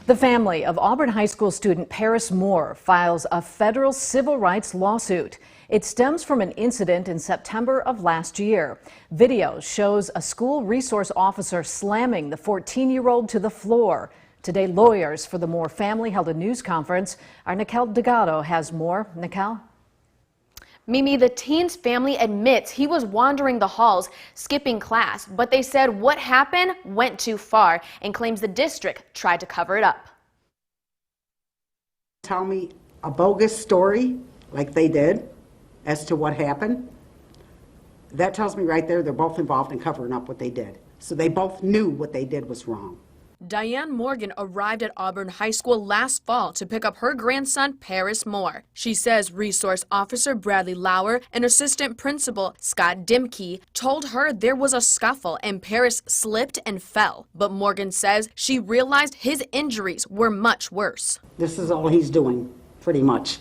The family of Auburn High School student Parris Moore files a federal civil rights lawsuit. It stems from an incident in September of last year. Video shows a school resource officer slamming the 14-year-old to the floor. Today, lawyers for the Moore family held a news conference. Our Nikel Delgado has more. Nikel? Mimi, the teen's family admits he was wandering the halls, skipping class, but they said what happened went too far and claims the district tried to cover it up. Tell me a bogus story like they did as to what happened. That tells me right there they're both involved in covering up what they did. So they both knew what they did was wrong. Diane Morgan arrived at Auburn High School last fall to pick up her grandson, Parris Moore. She says Resource Officer Bradley Lauer and Assistant Principal Scott Dimke told her there was a scuffle and Parris slipped and fell. But Morgan says she realized his injuries were much worse. This is all he's doing, pretty much.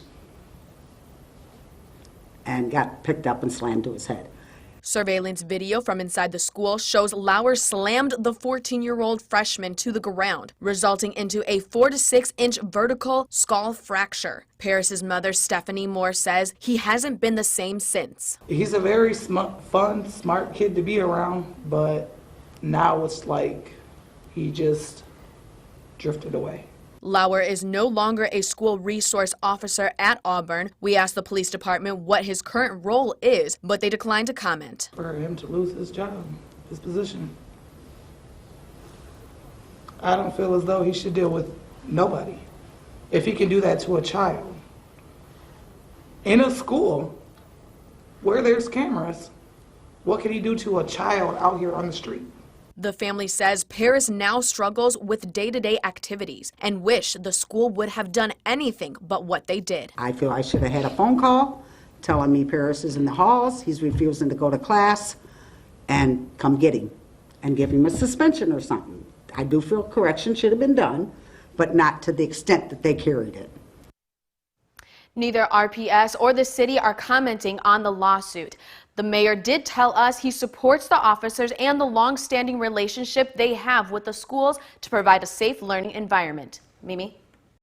And got picked up and slammed to his head. Surveillance video from inside the school shows Lauer slammed the 14-year-old freshman to the ground, resulting into a 4 to 6 inch vertical skull fracture. Parris's mother, Stephanie Moore, says he hasn't been the same since. He's a very fun, smart kid to be around, but now it's like he just drifted away. Lauer is no longer a school resource officer at Auburn. We asked the police department what his current role is, but they declined to comment. For him to lose his job, his position, I don't feel as though he should deal with nobody. If he can do that to a child in a school where there's cameras, what can he do to a child out here on the street? The family says Parris now struggles with day-to-day activities and wish the school would have done anything but what they did. I feel I should have had a phone call telling me Parris is in the halls, he's refusing to go to class, and come get him and give him a suspension or something. I do feel correction should have been done, but not to the extent that they carried it. Neither RPS or the city are commenting on the lawsuit. The mayor did tell us he supports the officers and the long-standing relationship they have with the schools to provide a safe learning environment. Mimi?